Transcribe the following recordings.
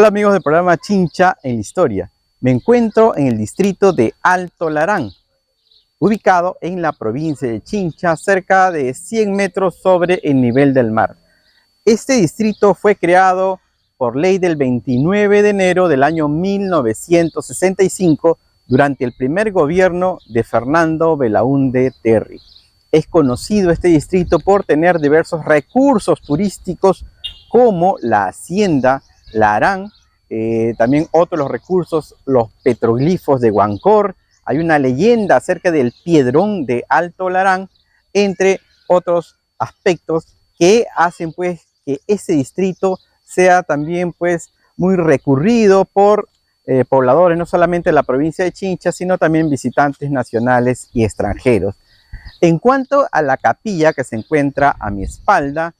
Hola amigos del programa Chincha en la Historia. Me encuentro en el distrito de Alto Larán, ubicado en la provincia de Chincha, cerca de 100 metros sobre el nivel del mar. Este distrito fue creado por ley del 29 de enero del año 1965 durante el primer gobierno de Fernando Belaúnde Terry. Es conocido este distrito por tener diversos recursos turísticos como la hacienda Larán, también otros los recursos, los petroglifos de Huancor. Hay una leyenda acerca del Piedrón de Alto Larán, entre otros aspectos que hacen pues que ese distrito sea también pues muy recurrido por pobladores no solamente de la provincia de Chincha, sino también visitantes nacionales y extranjeros. En cuanto a la capilla que se encuentra a mi espalda,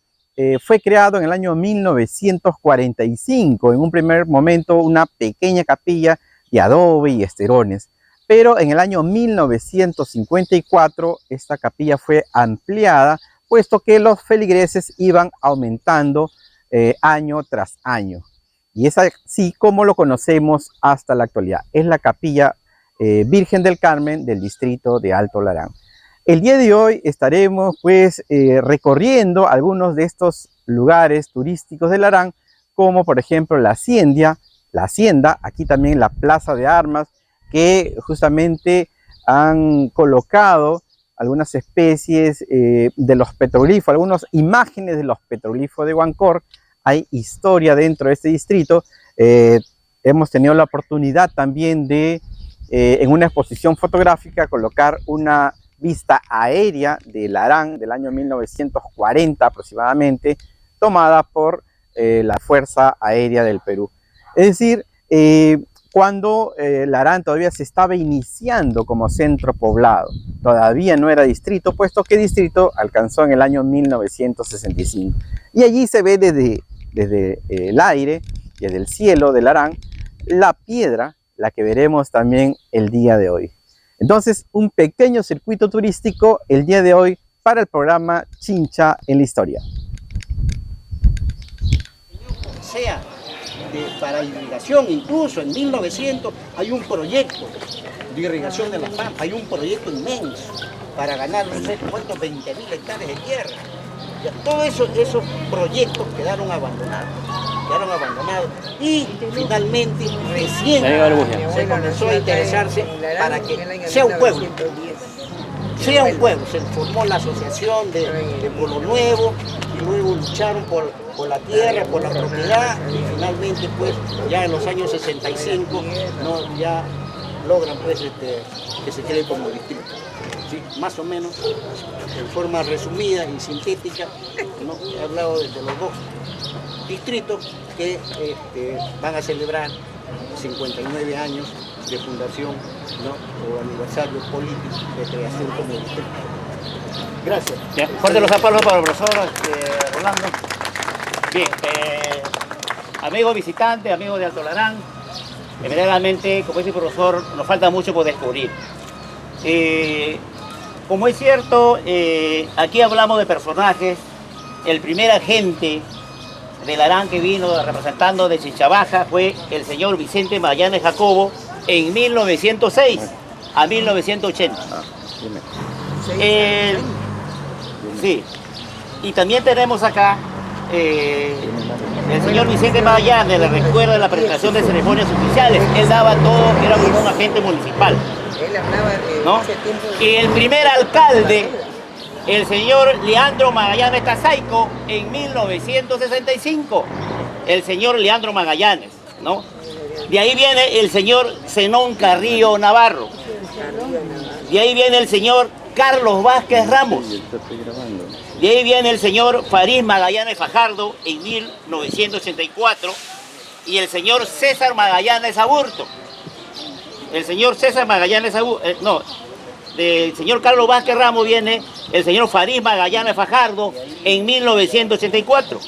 fue creado en el año 1945, en un primer momento una pequeña capilla de adobe y esterones, pero en el año 1954 esta capilla fue ampliada, puesto que los feligreses iban aumentando año tras año. Y es así como lo conocemos hasta la actualidad. Es la capilla Virgen del Carmen del distrito de Alto Larán. El día de hoy estaremos pues recorriendo algunos de estos lugares turísticos de Larán, como por ejemplo la hacienda, aquí también la plaza de armas, que justamente han colocado algunas especies de los petroglifos, algunas imágenes de los petroglifos de Huancor. Hay historia dentro de este distrito. Hemos tenido la oportunidad también de, en una exposición fotográfica, colocar una vista aérea de Larán del año 1940 aproximadamente, tomada por la Fuerza Aérea del Perú. Es decir, cuando Larán todavía se estaba iniciando como centro poblado, todavía no era distrito, puesto que distrito alcanzó en el año 1965. Y allí se ve desde el aire, desde el cielo de Larán, la piedra, la que veremos también el día de hoy. Entonces, un pequeño circuito turístico el día de hoy para el programa Chincha en la Historia. Sea para irrigación, incluso en 1900 hay un proyecto de irrigación de la Pampa, hay un proyecto inmenso para ganar no sé cuántos 20.000 hectáreas de tierra. Ya, todos esos proyectos quedaron abandonados y finalmente recién se comenzó a interesarse para que sea un pueblo. Se formó la asociación de Pueblo Nuevo y luego lucharon por la tierra, por la propiedad y finalmente pues ya en los años 65 ya logran pues que se quede como distrito. ¿Sí? Más o menos, en forma resumida y sintética, ¿no? He hablado de los dos distritos que van a celebrar 59 años de fundación, ¿no? O aniversario político de creación como distrito. Gracias. Bien, fuerte los aplausos para el profesor Rolando. Bien, amigos visitantes, amigos de Alto Larán, verdaderamente, como dice el profesor, nos falta mucho por descubrir. Como es cierto, aquí hablamos de personajes. El primer agente de Larán que vino representando de Chinchabaja fue el señor Vicente Magallanes Jacobo en 1906 a 1980. Sí. Y también tenemos acá el señor Vicente Magallanes, le recuerda la presentación de ceremonias oficiales. Él daba todo, era como un agente municipal. Él hablaba ¿no? Y el primer alcalde, el señor Leandro Magallanes Casaico, en 1965. El señor Leandro Magallanes, ¿no? De ahí viene el señor Zenón Carrillo Navarro. De ahí viene el señor Carlos Vázquez Ramos. De ahí viene el señor Farid Magallanes Fajardo en 1984. Y el señor César Magallanes Aburto. El señor César Magallanes Aburto, del señor Carlos Vázquez Ramos viene el señor Farid Magallanes Fajardo en 1984,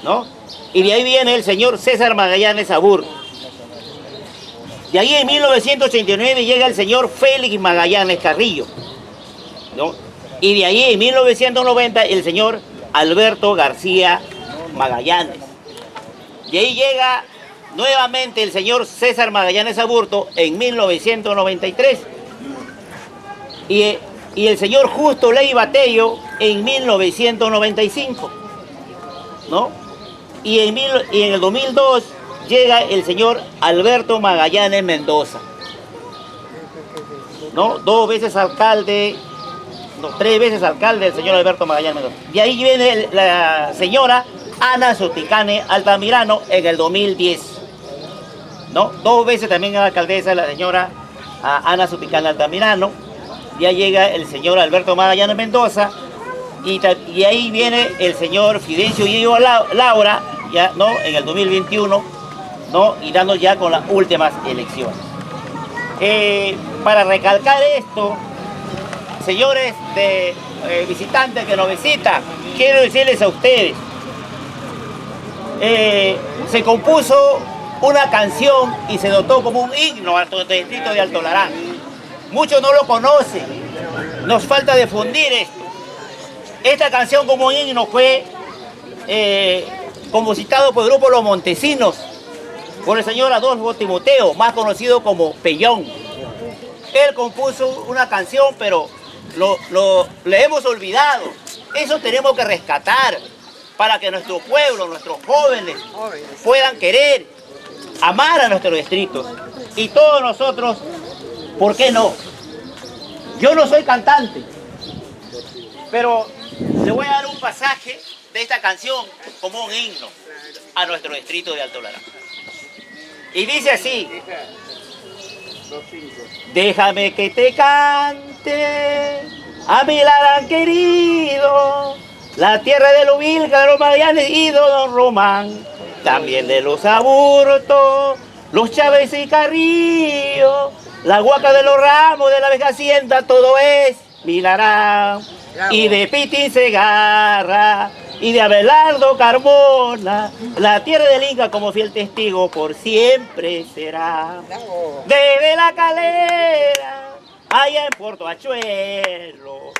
¿no? Y de ahí viene el señor César Magallanes Aburto. De ahí en 1989 llega el señor Félix Magallanes Carrillo, ¿no? Y de ahí en 1990 el señor Alberto García Magallanes. De ahí llega nuevamente el señor César Magallanes Aburto en 1993 y el señor Justo Leiva Tello en 1995, ¿no? Y en el 2002 llega el señor Alberto Magallanes Mendoza, ¿no? 2 veces alcalde, no, 3 veces alcalde el señor Alberto Magallanes Mendoza. Y ahí viene la señora Ana Suticane Altamirano en el 2010, ¿no? 2 veces también alcaldesa la señora Ana Suticane Altamirano. Ya llega el señor Alberto Magallanes Mendoza y ahí viene el señor Fidencio Yello Laura, ya, ¿no? En el 2021, ¿no? Y dando ya con las últimas elecciones. Para recalcar esto, señores de visitantes que nos visitan, quiero decirles a ustedes, se compuso una canción y se dotó como un himno al distrito de Alto Larán. Muchos no lo conocen, nos falta difundir esto. Esta canción como himno fue compositado por el grupo Los Montesinos, por el señor Adolfo Timoteo, más conocido como Pellón. Él compuso una canción, pero le hemos olvidado. Eso tenemos que rescatar para que nuestro pueblo, nuestros jóvenes puedan querer, amar a nuestros distritos. Y todos nosotros, ¿por qué no? Yo no soy cantante, pero le voy a dar un pasaje de esta canción como un himno a nuestro distrito de Alto Larán. Y dice así: déjame que te cante a mi Larán querido, la tierra de los Vilca, de los Magallanes y de Don Román, también de los Aburtos, los Chávez y Carrillo, la Huaca de los Ramos, de la Vieja Hacienda, todo es mi Larán. Y de Pitín Segarra, y de Abelardo Carmona, la tierra del Inca como fiel testigo por siempre será. Desde la Calera, allá en Puerto Achuelo,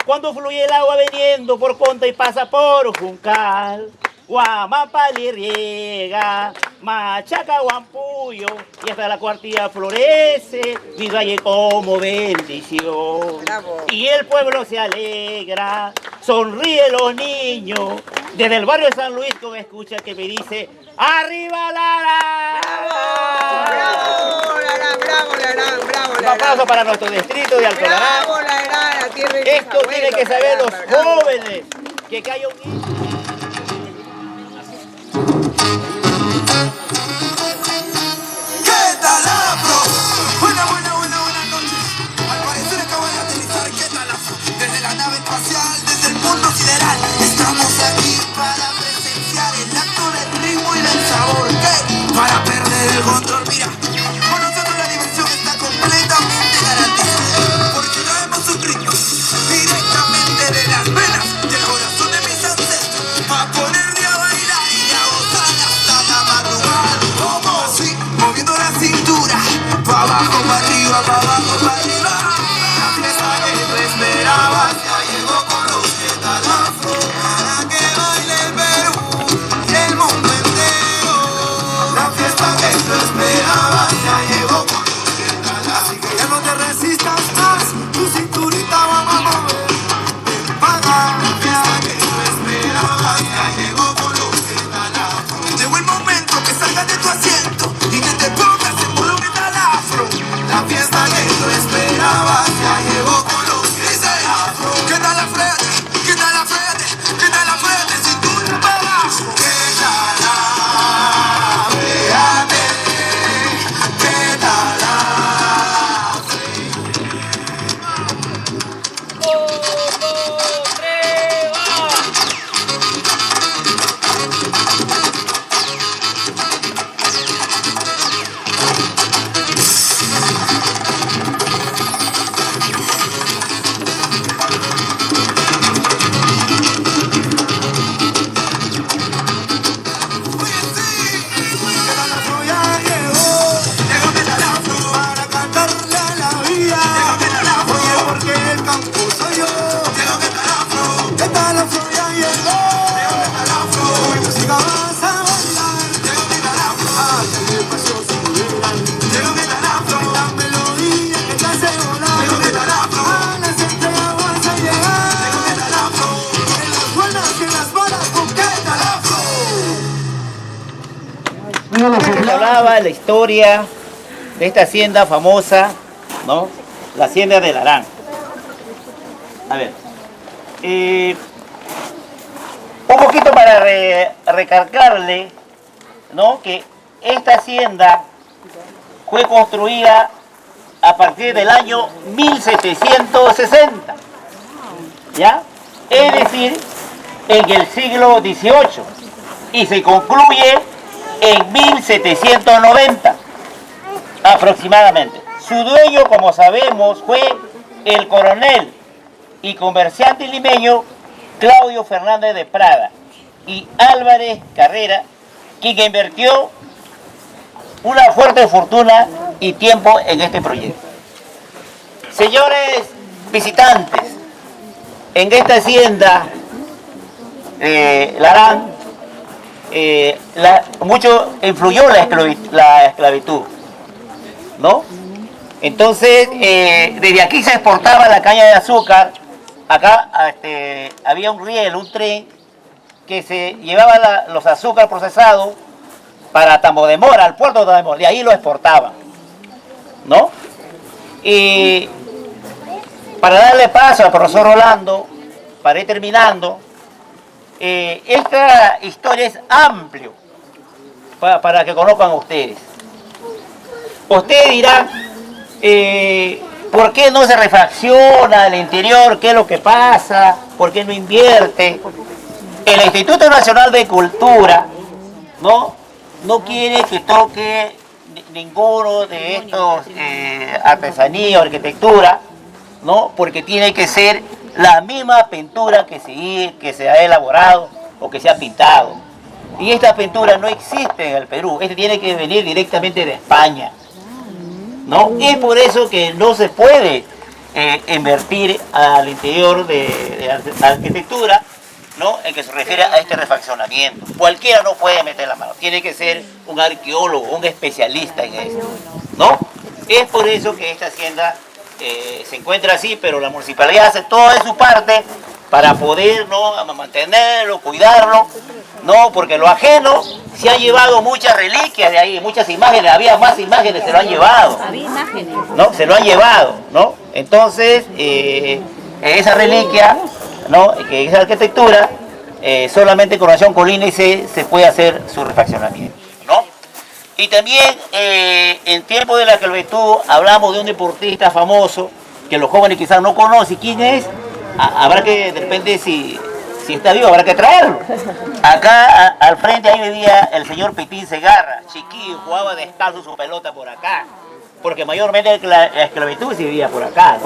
cuando fluye el agua viniendo por Conta y pasa por Juncal, Guamapali riega, Machaca, Guampuyo, y hasta la Cuartilla florece, mi valle como bendición. Bravo. Y el pueblo se alegra, sonríe los niños, desde el barrio de San Luis con escucha que me dice, ¡arriba Lara! ¡Bravo, Larán, bravo, Larán, bravo, Larán! Un aplauso para nuestro distrito de Alto Larán. ¡Bravo, Larán! La tierra de Esto tienen que saber los jóvenes, que hay un... Estamos aquí para presenciar el acto del ritmo y del sabor. ¿Qué? Para perder el control, mira. Con nosotros la diversión está completamente garantizada, porque traemos un ritmo directamente de las venas, del corazón de mis ancestros, para ponerme a bailar y a gozar hasta la madrugada. ¿Cómo? Así, moviendo la cintura, para abajo, para arriba, para abajo, para arriba. La fiesta que tú esperabas ya llegó con los afro, para que baile el Perú y el mundo entero. La fiesta que tú esperabas ya llegó con los fiestas. Así que ya no te resistas más, tu cinturita vamos a mover. Paga la fiesta que tú esperabas ya llegó con los fiestas. Llegó el momento que salgas de tu asiento y que te pongas en volumen al afro. La fiesta que tú esperabas Les hablaba la historia de esta hacienda famosa, ¿no? La hacienda de Larán. A ver, un poquito para recalcarle, ¿no? Que esta hacienda fue construida a partir del año 1760, ¿ya? Es decir, en el siglo XVIII, y se concluye en 1790 aproximadamente. Su dueño, como sabemos, fue el coronel y comerciante limeño Claudio Fernández de Prada y Álvarez Carrera, quien invirtió una fuerte fortuna y tiempo en este proyecto. Señores visitantes, en esta hacienda Larán, mucho influyó la esclavitud, ¿no? Entonces, desde aquí se exportaba la caña de azúcar. Acá había un riel, un tren, que se llevaba los azúcar procesados para Tambo de Mora, al puerto de Tambo de Mora, de ahí lo exportaban, ¿no? Y para darle paso al profesor Rolando, para ir terminando, esta historia es amplio para que conozcan ustedes. Ustedes dirán, ¿por qué no se refacciona el interior? ¿Qué es lo que pasa? ¿Por qué no invierte? El Instituto Nacional de Cultura no quiere que toque ninguno de estos artesanía o arquitectura, ¿no? Porque tiene que ser la misma pintura que se ha elaborado o que se ha pintado. Y esta pintura no existe en el Perú, tiene que venir directamente de España, ¿no? Es por eso que no se puede invertir al interior de la arquitectura, ¿no? En que se refiere a este refaccionamiento. Cualquiera no puede meter la mano, tiene que ser un arqueólogo, un especialista en esto, ¿no? Es por eso que esta hacienda se encuentra así, pero la municipalidad hace toda de su parte para poder, ¿no?, mantenerlo, cuidarlo, ¿no? Porque lo ajeno se han llevado muchas reliquias de ahí, muchas imágenes, había más imágenes, se lo han llevado. Había imágenes. ¿No? Se lo han llevado, ¿no? Entonces, esa reliquia, ¿no?, que es arquitectura, solamente con Nación Colina y se puede hacer su refaccionamiento, ¿no? Y también en tiempo de la esclavitud hablamos de un deportista famoso que los jóvenes quizás no conocen. ¿Quién es? Habrá que, de repente, si está vivo, habrá que traerlo. Acá al frente ahí vivía el señor Pitín Segarra, chiquillo, jugaba descalzo su pelota por acá, porque mayormente la esclavitud se vivía por acá,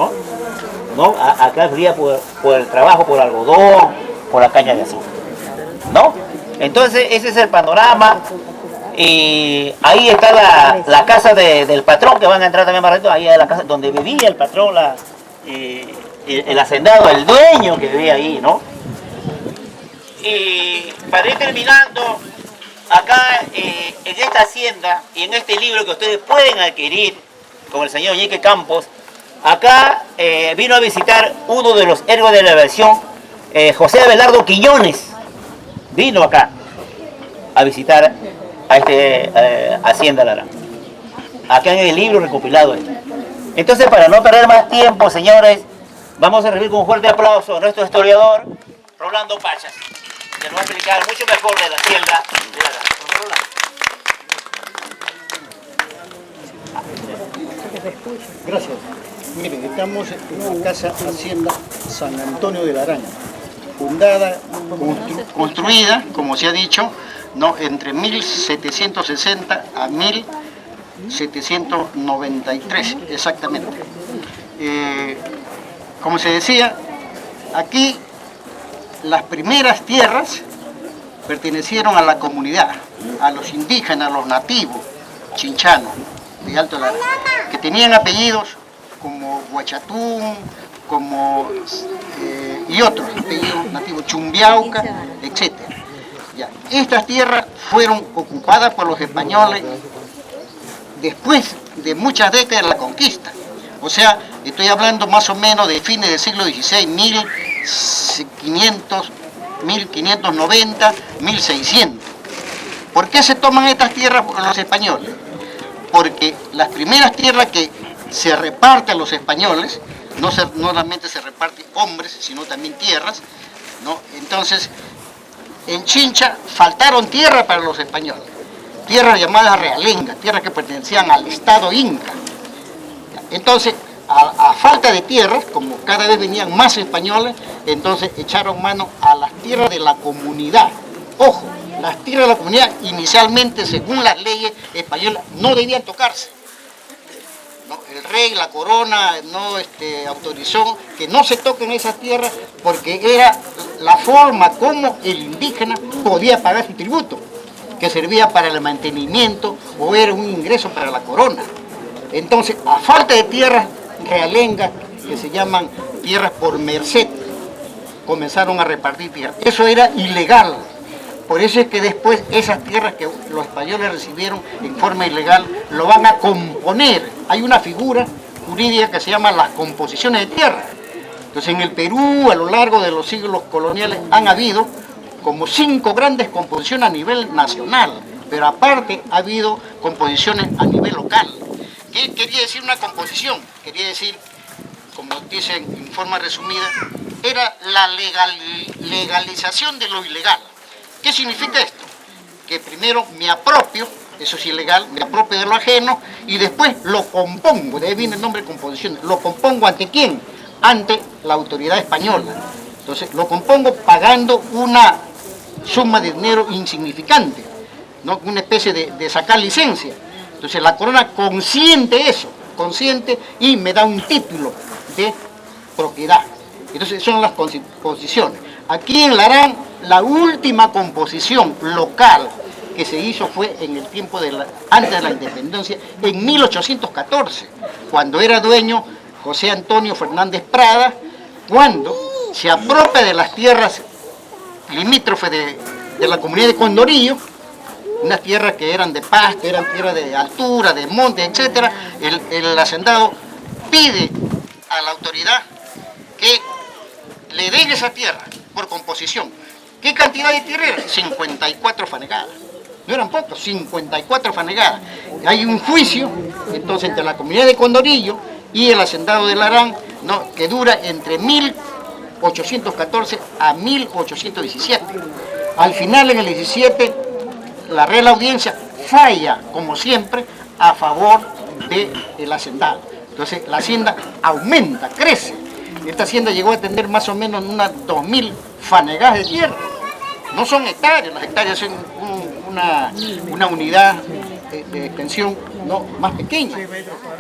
¿no? Acá vivía por el trabajo, por algodón, por la caña de azúcar, ¿no? Entonces ese es el panorama. Y ahí está la casa del patrón, que van a entrar también más ratito. Ahí es la casa donde vivía el patrón, el hacendado, el dueño que vivía ahí, ¿no? Y para ir terminando, acá en esta hacienda y en este libro que ustedes pueden adquirir con el señor Ñique Campos, acá vino a visitar uno de los héroes de la versión, José Abelardo Quiñones. Vino acá a visitar a Hacienda Larán. Acá en el libro recopilado esto. Entonces, para no perder más tiempo, señores, vamos a recibir con un fuerte aplauso a nuestro historiador, Rolando Pachas, que nos va a explicar mucho mejor de la Hacienda de Larán. Gracias. Miren, estamos en la casa Hacienda San Antonio de Larán, fundada, construida, como se ha dicho, ¿no?, entre 1760 a 1793, exactamente. Como se decía, aquí las primeras tierras pertenecieron a la comunidad, a los indígenas, a los nativos chinchanos de Alto Larán, que tenían apellidos como Huachatún, y otros apellidos nativos, Chumbiauca, etc. Ya. Estas tierras fueron ocupadas por los españoles después de muchas décadas de la conquista. O sea, estoy hablando más o menos de fines del siglo XVI, 1590, 1600. ¿Por qué se toman estas tierras por los españoles? Porque las primeras tierras que se reparten a los españoles, no solamente se reparten hombres, sino también tierras, ¿no? Entonces, en Chincha faltaron tierra para los españoles, tierras llamadas realengas, tierras que pertenecían al Estado Inca. Entonces, a falta de tierras, como cada vez venían más españoles, entonces echaron mano a las tierras de la comunidad. Ojo, las tierras de la comunidad inicialmente, según las leyes españolas, no debían tocarse. ¿No? El rey, la corona, no autorizó que no se toquen esas tierras porque era la forma como el indígena podía pagar su tributo, que servía para el mantenimiento o era un ingreso para la corona. Entonces, a falta de tierras realengas, que se llaman tierras por merced, comenzaron a repartir tierras. Eso era ilegal. Por eso es que después esas tierras que los españoles recibieron en forma ilegal lo van a componer. Hay una figura jurídica que se llama las composiciones de tierra. Entonces, en el Perú, a lo largo de los siglos coloniales, han habido como 5 grandes composiciones a nivel nacional, pero aparte ha habido composiciones a nivel local. ¿Qué quería decir una composición? Quería decir, como dicen en forma resumida, era la legalización de lo ilegal. ¿Qué significa esto? Que primero me apropio, eso es ilegal, me apropio de lo ajeno y después lo compongo, de ahí viene el nombre de composición. ¿Lo compongo ante quién? Ante la autoridad española. Entonces lo compongo pagando una suma de dinero insignificante, ¿no? Una especie de sacar licencia. Entonces la corona consiente eso, consiente y me da un título de propiedad. Entonces son las composiciones. Aquí en Larán, la última composición local que se hizo fue en el tiempo antes de la independencia, en 1814, cuando era dueño José Antonio Fernández Prada, cuando se apropia de las tierras limítrofes de la comunidad de Condorillo, unas tierras que eran de pasto, eran tierras de altura, de monte, etc. El hacendado pide a la autoridad que le den esa tierra por composición. ¿Qué cantidad de tierra era? 54 fanegadas. No eran pocos, 54 fanegadas. Hay un juicio, entonces, entre la comunidad de Condorillo y el hacendado de Larán, ¿no?, que dura entre 1814 a 1817. Al final, en el 17, la Real Audiencia falla, como siempre, a favor del hacendado. Entonces, la hacienda aumenta, crece. Esta hacienda llegó a tener más o menos unas 2000 fanegadas de tierra. No son hectáreas, las hectáreas son una unidad de extensión, no, más pequeña.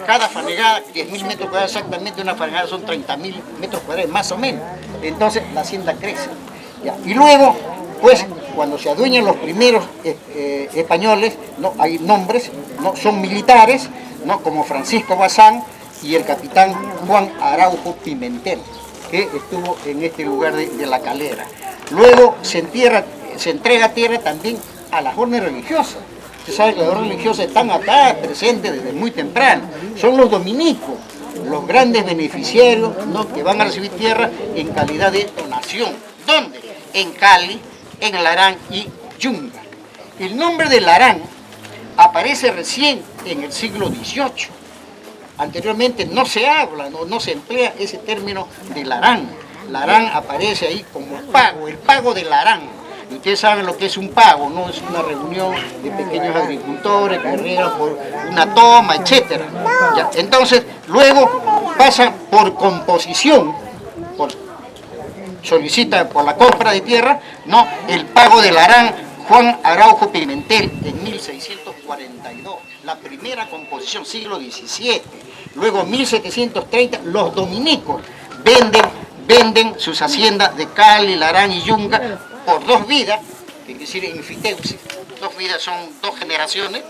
Cada fanegada, 10.000 metros cuadrados exactamente, una fanegada son 30.000 metros cuadrados, más o menos. Entonces la hacienda crece. ¿Ya? Y luego, pues, cuando se adueñan los primeros españoles, ¿no?, hay nombres, ¿no?, son militares, ¿no?, como Francisco Bazán y el capitán Juan Araujo Pimentel, que estuvo en este lugar de La Calera. Luego se entrega tierra también a las órdenes religiosas. Usted sabe que las órdenes religiosas están acá presentes desde muy temprano. Son los dominicos, los grandes beneficiarios, ¿no?, que van a recibir tierra en calidad de donación. ¿Dónde? En Cali, en Larán y Yunga. El nombre de Larán aparece recién en el siglo XVIII. Anteriormente no se habla, no se emplea ese término de Larán. Larán aparece ahí como el pago de Larán. Y ustedes saben lo que es un pago, ¿no? Es una reunión de pequeños agricultores que riegan por una toma, etc. ¿Ya? Entonces, luego pasan por composición, solicita por la compra de tierra, ¿no?, el pago de Larán Juan Araujo Pimentel en 1642, la primera composición, siglo XVII. Luego, en 1730, los dominicos venden sus haciendas de Cali, Larán y Yunga por 2 vidas, que quiere decir enfiteusis. 2 vidas son 2 generaciones,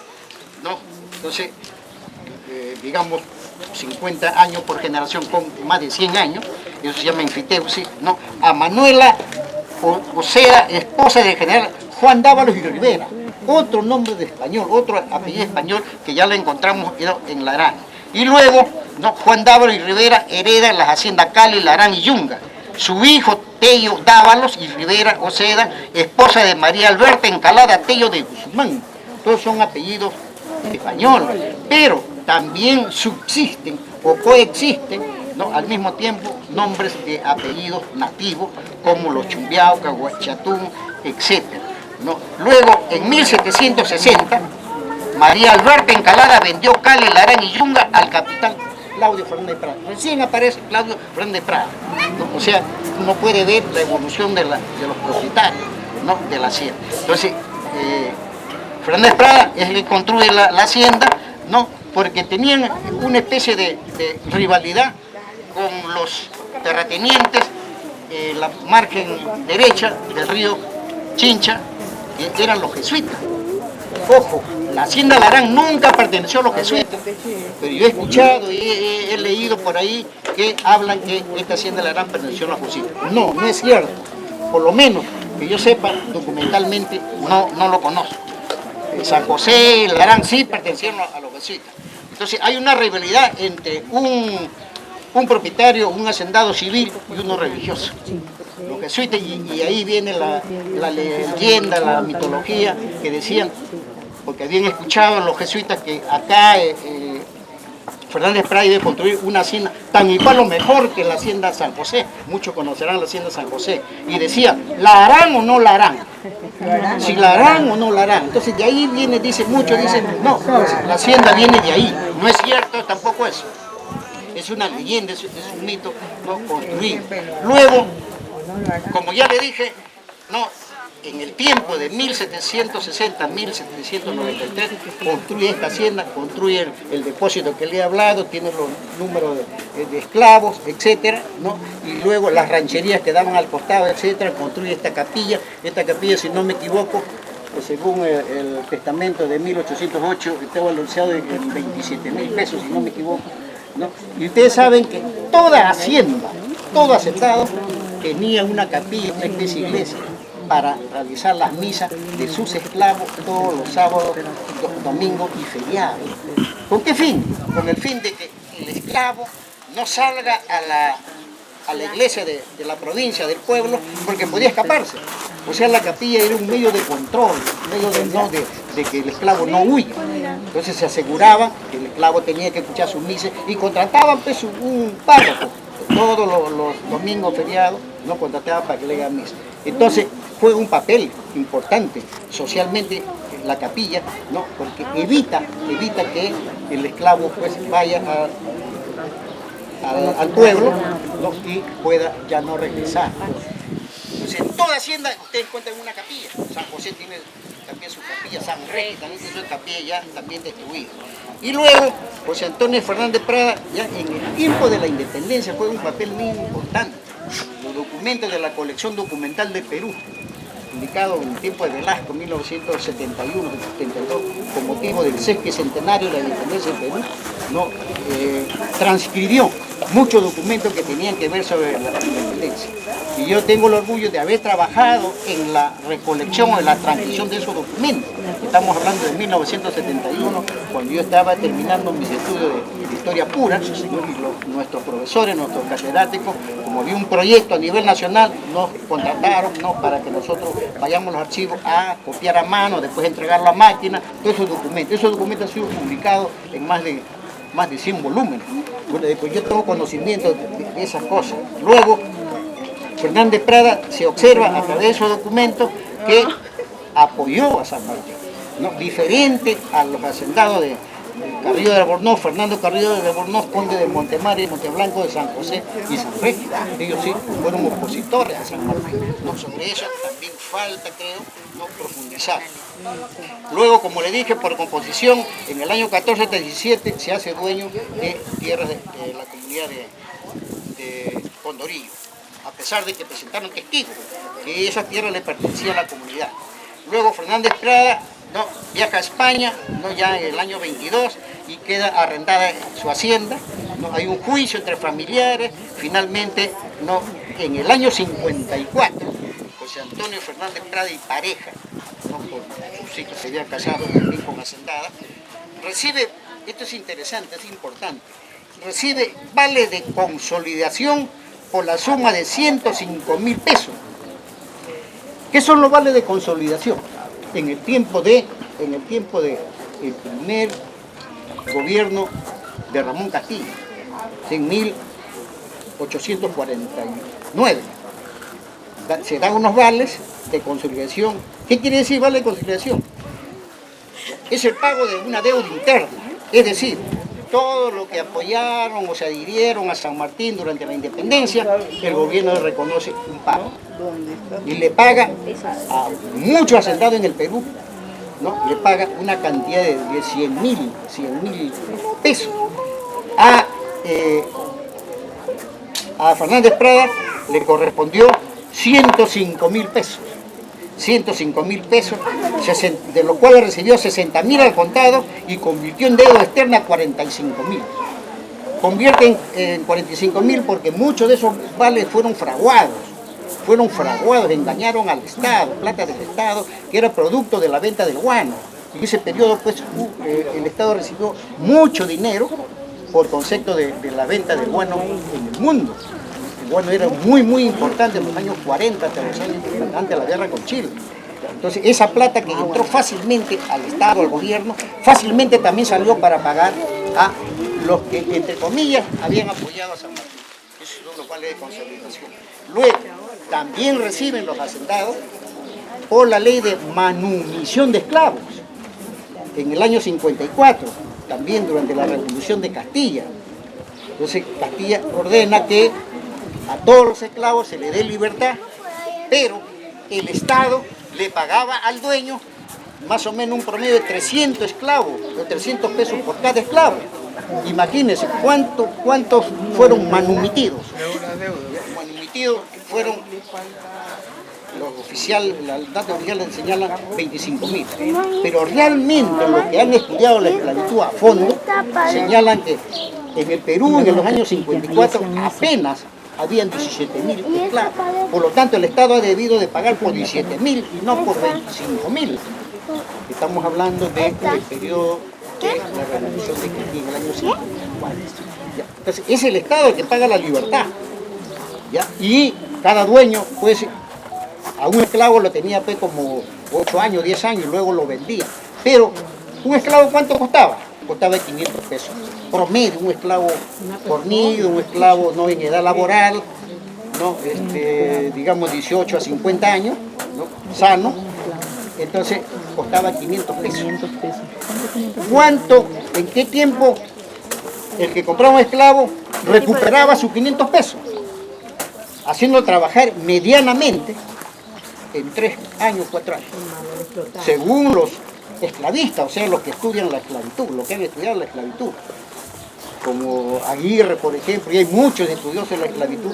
¿no? Entonces, digamos, 50 años por generación con más de 100 años, eso se llama enfiteusis, ¿no? A Manuela Oceda, esposa del general Juan Dávalos y Rivera, otro nombre de español, otro apellido español que ya lo encontramos en Larán. Y luego, ¿no?, Juan Dávalos y Rivera hereda las haciendas Cali, Larán y Yunga. Su hijo Tello Dávalos y Rivera Oceda, esposa de María Alberta Encalada Tello de Guzmán. Todos son apellidos españoles, pero también subsisten o coexisten, ¿no?, al mismo tiempo nombres de apellidos nativos como los Chumbiauca, Huachatún, etc., ¿no? Luego, en 1760, María Alberta Encalada vendió Cali, Larán y Yunga al capitán Claudio Fernández Prada. Recién aparece Claudio Fernández Prada, ¿no? O sea, uno puede ver la evolución de los propietarios, ¿no?, de la hacienda. Entonces, Fernández Prada es el que construye la hacienda, ¿no?, porque tenían una especie de rivalidad con los terratenientes, la margen derecha del río Chincha, que eran los jesuitas. Ojo, la hacienda Larán nunca perteneció a los jesuitas, pero yo he escuchado y he leído por ahí que hablan que esta hacienda Larán perteneció a los jesuitas. No, no es cierto. Por lo menos que yo sepa, documentalmente no lo conozco. San José, Larán sí pertenecieron a los jesuitas. Entonces hay una rivalidad entre un propietario, un hacendado civil y uno religioso. Los jesuitas, y ahí viene la leyenda, la mitología, que decían, porque habían escuchado a los jesuitas que acá Fernández Prada iba a construir una hacienda tan igual o mejor que la hacienda San José. Muchos conocerán la hacienda San José. Y decía, ¿la harán o no la harán? Si la harán o no la harán. Entonces de ahí viene, muchos dicen, no, la hacienda viene de ahí. No es cierto tampoco eso. Es una leyenda, es un mito no construido. Luego, como ya le dije, no, en el tiempo de 1760 1793 construye esta hacienda, construye el depósito que le he hablado, tiene los números de esclavos, etcétera, ¿no? Y luego las rancherías que daban al costado, etcétera, construye esta capilla, si no me equivoco, pues según el testamento de 1808, estaba anunciado en 27.000 pesos, si no me equivoco, ¿no? Y ustedes saben que toda hacienda, todo hacendado tenía una capilla, una especie de iglesia, para realizar las misas de sus esclavos todos los sábados, domingos y feriados. ¿Con qué fin? Con el fin de que el esclavo no salga a la iglesia de la provincia, del pueblo, porque podía escaparse. O sea, la capilla era un medio de control, un medio de que el esclavo no huya. Entonces se aseguraba que el esclavo tenía que escuchar sus misas y contrataban pues un párroco. Todos los domingos feriados no contrataban para que le hagan misa. Entonces fue un papel importante socialmente la capilla, ¿no? Porque evita que el esclavo pues vaya al pueblo, ¿no?, y pueda ya no regresar. Entonces en toda hacienda ustedes encuentran una capilla. San José tiene también su capilla, San Rey también tiene su capilla ya también destruida. Y luego, José Antonio Fernández Prada, ya en el tiempo de la independencia, fue un papel muy importante. Los documentos de la colección documental de Perú, publicado en el tiempo de Velasco, 1971, 72, con motivo del sesquicentenario de la independencia de Perú, ¿no?, transcribió muchos documentos que tenían que ver sobre la independencia. Y yo tengo el orgullo de haber trabajado en la recolección o en la transcripción de esos documentos. Estamos hablando de 1971, cuando yo estaba terminando mis estudios de historia pura, y nuestros profesores, nuestros catedráticos, como había un proyecto a nivel nacional, nos contrataron, ¿no?, para que nosotros vayamos los archivos a copiar a mano, después entregarlo a máquina, todos esos documentos. Esos documentos han sido publicados en más de 100 volúmenes. Pues yo tengo conocimiento de esas cosas. Luego, Fernández Prada se observa a través de esos documentos que apoyó a San Martín, ¿no?, diferente a los hacendados de Carrillo de Albornoz, Fernando Carrillo de Albornoz, conde de Montemar y Monteblanco, de San José y San Rey. Ellos sí fueron opositores a San Martín. No, sobre eso también falta, creo, no profundizar. Luego, como le dije, por composición, en el año 1437 se hace dueño de tierras de la comunidad de Condorillo, a pesar de que presentaron testigos que esa tierra le pertenecía a la comunidad. Luego Fernández Prada, ¿no?, viaja a España, ¿no?, ya en el año 22, y queda arrendada su hacienda, ¿no? Hay un juicio entre familiares, finalmente, ¿no?, en el año 54, José Antonio Fernández Prada y pareja, ¿no?, con sus hijos se habían casado también con hacendada, recibe, esto es interesante, es importante, recibe vale de consolidación por la suma de 105.000 pesos. ¿Qué son los vales de consolidación? En el tiempo del primer gobierno de Ramón Castilla, en 1849. Se dan unos vales de consolidación. ¿Qué quiere decir vale de consolidación? Es el pago de una deuda interna, es decir, todo lo que apoyaron o se adhirieron a San Martín durante la independencia, el gobierno le reconoce un pago. Y le paga a muchos hacendados en el Perú, ¿no? Le paga una cantidad de 100.000 pesos. A Fernández Prada le correspondió 105.000 pesos. 105.000 pesos, de los cuales recibió 60.000 al contado y convirtió en deuda externa 45.000. Convierte en 45.000 porque muchos de esos vales fueron fraguados, engañaron al Estado, plata del Estado, que era producto de la venta del guano. En ese periodo, pues, el Estado recibió mucho dinero por concepto de la venta del guano en el mundo. El guano era muy importante en los años 40, hasta los años antes de la guerra con Chile. Entonces, esa plata que entró fácilmente al Estado, al gobierno, fácilmente también salió para pagar a los que, entre comillas, habían apoyado a San Martín. Esos son los vales de consolidación. Luego, también reciben los hacendados por la ley de manumisión de esclavos. En el año 54, también durante la Revolución de Castilla. Entonces, Castilla ordena que a todos los esclavos se le dé libertad, pero el Estado le pagaba al dueño más o menos un promedio de 300 esclavos, de 300 pesos por cada esclavo. Imagínense cuántos fueron manumitidos. Manumitidos fueron, los oficiales, las datos oficiales señalan 25.000. Pero realmente los que han estudiado la esclavitud a fondo señalan que en el Perú en los años 54 apenas habían 17.000 esclavos. Por lo tanto, el Estado ha debido de pagar por 17.000 y no por 25.000. Estamos hablando del periodo de la Revolución de Castilla en el año 54. Entonces, es el Estado el que paga la libertad. ¿Ya? Y cada dueño, pues, a un esclavo lo tenía pues, como 8 años, 10 años, y luego lo vendía. Pero, ¿un esclavo cuánto costaba? Costaba 500 pesos. Promedio, un esclavo fornido, un esclavo no en edad laboral, ¿no? Digamos 18 a 50 años, ¿no? Sano, entonces costaba 500 pesos. ¿Cuánto, en qué tiempo el que compraba un esclavo recuperaba sus 500 pesos? Haciendo trabajar medianamente en 3 años, 4 años. Según los esclavistas, o sea, los que estudian la esclavitud, los que han estudiado la esclavitud, como Aguirre, por ejemplo, y hay muchos estudiosos de la esclavitud,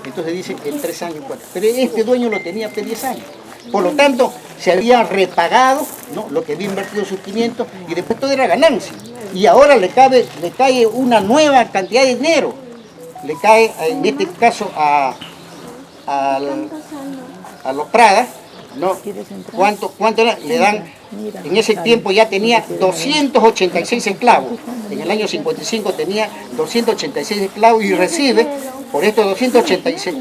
entonces dicen en 3 años, 4. Pero este dueño lo tenía por 10 años. Por lo tanto, se había repagado, ¿no?, lo que había invertido sus 500 y después todo era ganancia. Y ahora le cae una nueva cantidad de dinero. Le cae, en este caso, a los Pradas, ¿no? ¿Cuánto era? Le dan, en ese tiempo ya tenía 286 esclavos. En el año 55 tenía 286 esclavos y recibe, por estos 286,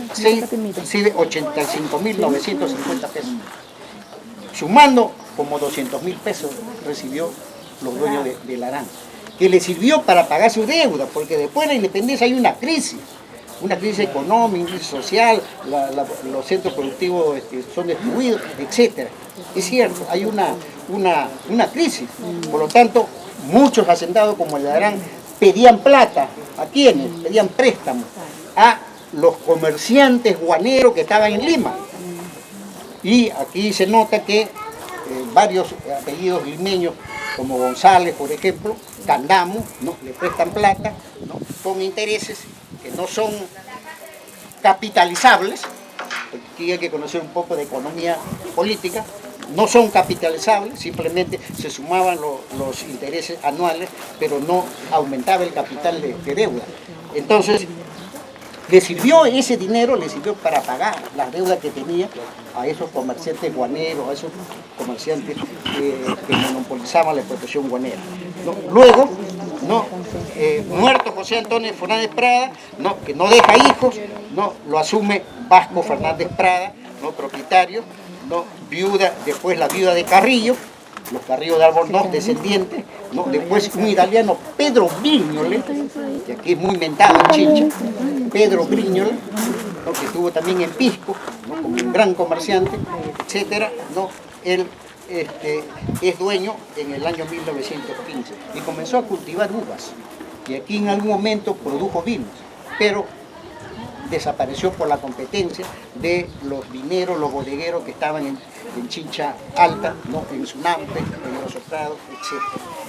recibe 85.950 pesos. Sumando como 200.000 pesos recibió los dueños de Larán, que le sirvió para pagar su deuda, porque después de la independencia hay una crisis económica, una crisis social, los centros productivos son destruidos, etc. Es cierto, hay una crisis. Por lo tanto, muchos hacendados como el Larán pedían plata. ¿A quiénes? Pedían préstamos a los comerciantes guaneros que estaban en Lima. Y aquí se nota que varios apellidos limeños, como González, por ejemplo, Candamo, ¿no?, le prestan plata, ¿no?, con intereses que no son capitalizables. Aquí hay que conocer un poco de economía política. No son capitalizables, simplemente se sumaban los intereses anuales, pero no aumentaba el capital de deuda. Entonces, le sirvió ese dinero, le sirvió para pagar las deudas que tenía a esos comerciantes guaneros, a esos comerciantes que monopolizaban la explotación guanera. Luego, ¿no? Muerto José Antonio Fernández Prada, ¿no? Que no deja hijos, ¿no? Lo asume Vasco Fernández Prada, ¿no? Propietario, ¿no? Viuda, después la viuda de Carrillo, los Carrillo de Albornoz, descendientes, ¿no? Después un italiano, Pedro Brignole, que aquí es muy inventado en Chincha, Pedro Brignole, ¿no? Que estuvo también en Pisco, ¿no? Como un gran comerciante, etcétera, ¿no? Él es dueño en el año 1915 y comenzó a cultivar uvas, y aquí en algún momento produjo vinos, pero desapareció por la competencia de los vineros, los bodegueros que estaban en Chincha Alta, ¿no? En Sunampe, en Los Soprados, etc.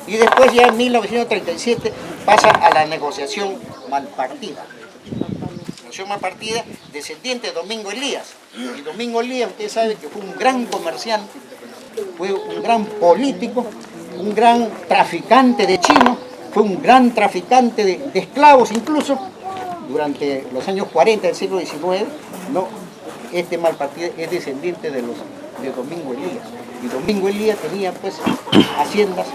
Y después ya en 1937 pasa a la negociación Malpartida. Negociación Malpartida, descendiente de Domingo Elías. Y Domingo Elías, usted sabe que fue un gran comerciante, fue un gran político, un gran traficante de chinos, fue un gran traficante de esclavos incluso. Durante los años 40 del siglo XIX, ¿no? Este Malpartida es descendiente de Domingo Elías. Y Domingo Elías tenía pues haciendas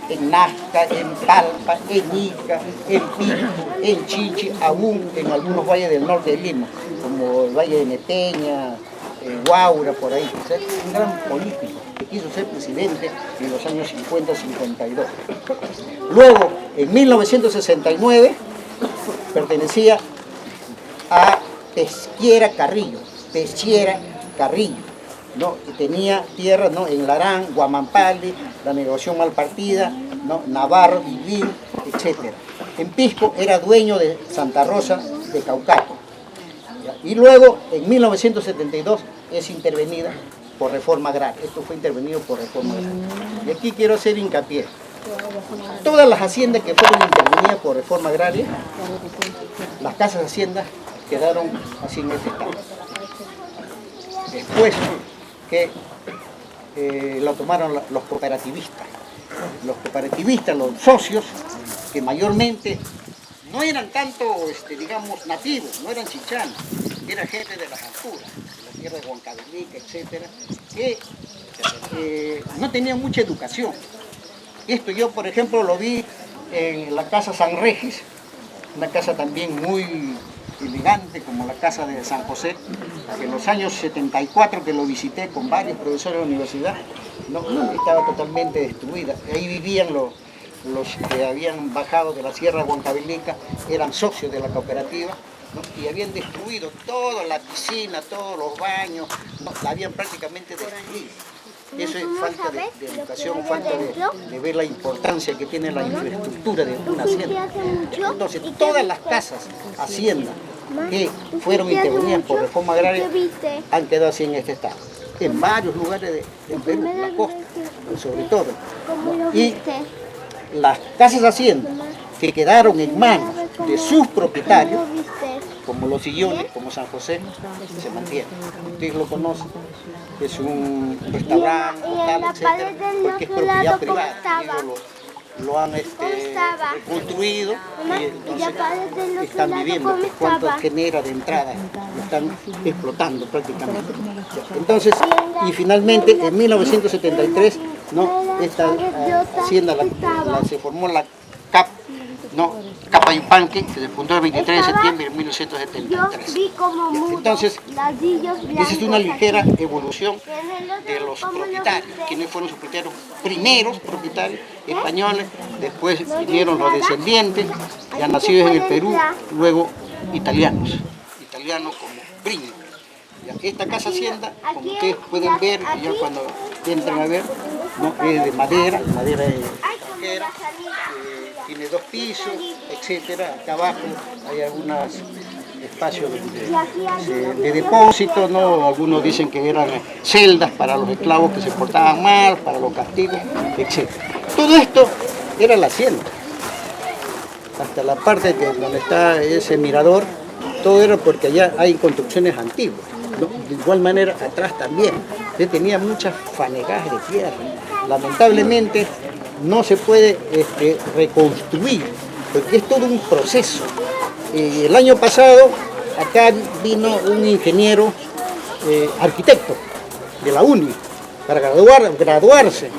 en Nazca, en Talpa, en Ica, en Pisco, en Chinchi, aún en algunos valles del norte de Lima, como el Valle de Neteña, Guaura, por ahí. O sea, un gran político que quiso ser presidente en los años 50-52. Luego, en 1969, pertenecía a Pesquiera Carrillo, ¿no? Que tenía tierras, ¿no? En Larán, Guamampalli, la negociación Malpartida, ¿no? Navarro, Ibil, etc. En Pisco era dueño de Santa Rosa de Caucato. Y luego, en 1972, es intervenida por reforma agraria. Esto fue intervenido por reforma agraria. Y aquí quiero hacer hincapié. Todas las haciendas que fueron intervenidas por reforma agraria, las casas de hacienda quedaron así en este estado. Después que lo tomaron los cooperativistas. Los cooperativistas, los socios, que mayormente no eran tanto, digamos, nativos, no eran chinchanos, eran gente de las alturas, de la tierra de Huancavelica, etcétera, que no tenían mucha educación. Esto yo, por ejemplo, lo vi en la casa San Regis, una casa también muy elegante, como la casa de San José, que en los años 74 que lo visité con varios profesores de la universidad, no, estaba totalmente destruida. Ahí vivían los que habían bajado de la Sierra de Huancavelica, eran socios de la cooperativa, ¿no? Y habían destruido toda la piscina, todos los baños, ¿no? La habían prácticamente destruido. Eso es falta de educación, falta de ver la importancia que tiene la infraestructura de una hacienda. Entonces, todas las casas, haciendas que fueron intervenidas por reforma agraria han quedado así en este estado. En varios lugares de Perú, en la costa, sobre todo. Y las casas de hacienda que quedaron en manos de sus propietarios, como Los Sillones, como San José, se mantienen. Ustedes lo conocen, es un restaurante, hotel, etcétera, porque es propiedad privada. Ellos lo han reconstruido y entonces están viviendo, pues, cuánto genera de entrada, lo están explotando prácticamente. Entonces, y finalmente en 1973, ¿no? Esta hacienda se formó la CAP, ¿no? Capayupanque, que se fundó el 23 de septiembre de 1973. Entonces, esa es una ligera evolución de los propietarios, quienes fueron sus propietarios, primeros propietarios españoles, después vinieron los descendientes, ya nacidos en el Perú, luego italianos como Briño. Esta casa hacienda, como ustedes pueden ver, ya cuando entran a ver, ¿no? Es de madera extranjera, tiene 2 pisos, etcétera. Acá abajo hay algunos espacios de depósito, ¿no? Algunos dicen que eran celdas para los esclavos que se portaban mal, para los castigos, etcétera. Todo esto era la hacienda. Hasta la parte donde está ese mirador, todo era porque allá hay construcciones antiguas, ¿no? De igual manera atrás también. Se tenía muchas fanegajes de tierra. Lamentablemente no se puede reconstruir, porque es todo un proceso. El año pasado acá vino un ingeniero arquitecto de la UNI para graduarse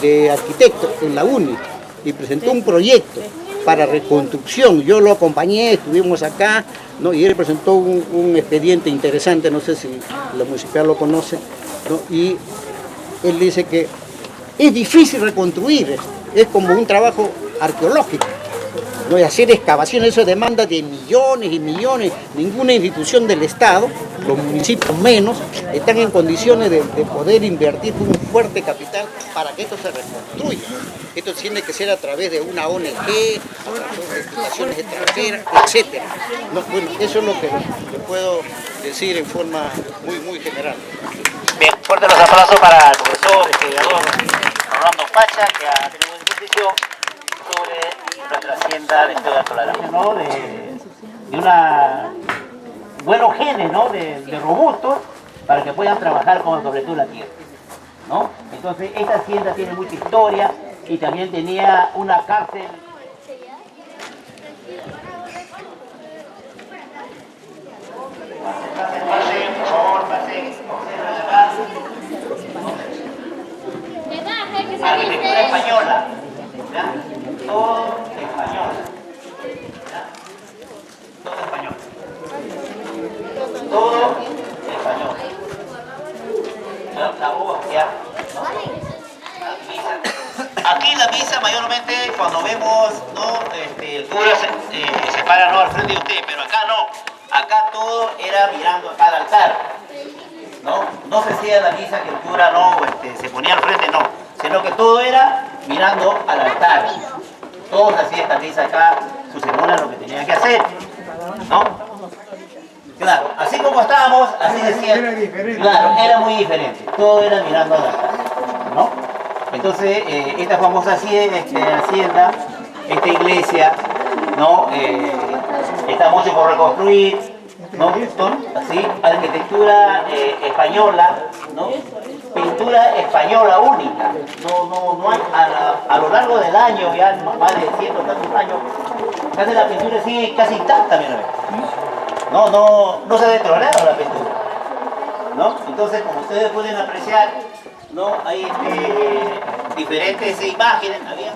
de arquitecto en la UNI y presentó un proyecto para reconstrucción. Yo lo acompañé, estuvimos acá, ¿no? Y él presentó un expediente interesante, no sé si la municipalidad lo conoce, ¿no? Y él dice que es difícil reconstruir, es como un trabajo arqueológico, ¿no? Y hacer excavaciones, eso demanda de millones y millones. Ninguna institución del Estado, los municipios menos, están en condiciones de poder invertir un fuerte capital para que esto se reconstruya. Esto tiene que ser a través de una ONG, a través de instituciones extranjeras, etc. No, bueno, eso es lo que le puedo decir en forma muy general. Bien, fuerte los aplausos para el profesor investigador Rolando Pacha, que ha tenido una exposición sobre nuestra hacienda de Estado de Alto Larambe, ¿no? De una buenos genes, ¿no? de robustos para que puedan trabajar sobre todo la tierra, ¿no? Entonces esta hacienda tiene mucha historia y también tenía una cárcel. Arquitectura española, ¿ya? Todo español, ¿ya? Todo español, todo español. La hostia, ¿no? La misa. Aquí la misa mayormente cuando vemos, ¿no? El cura se para, ¿no? Al frente de usted, pero acá no. Acá todo era mirando al altar, ¿no? No se hacía la misa que el cura no se ponía al frente, no, sino que todo era mirando al altar. Todos hacían esta misa acá, su ceremonia, lo que tenían que hacer, ¿no? Claro, así como estábamos, así decían. Claro, era muy diferente, todo era mirando al altar, ¿no? Entonces, esta famosa hacienda, esta iglesia, ¿no? Está mucho por reconstruir, ¿no? Así, arquitectura española, ¿no? Pintura española única. No hay, a lo largo del año, ya más de 100 tantos años, casi la pintura sigue casi intacta, mira. No se ha deteriorado la pintura, ¿no? Entonces, como ustedes pueden apreciar, ¿no? Hay diferentes imágenes, había.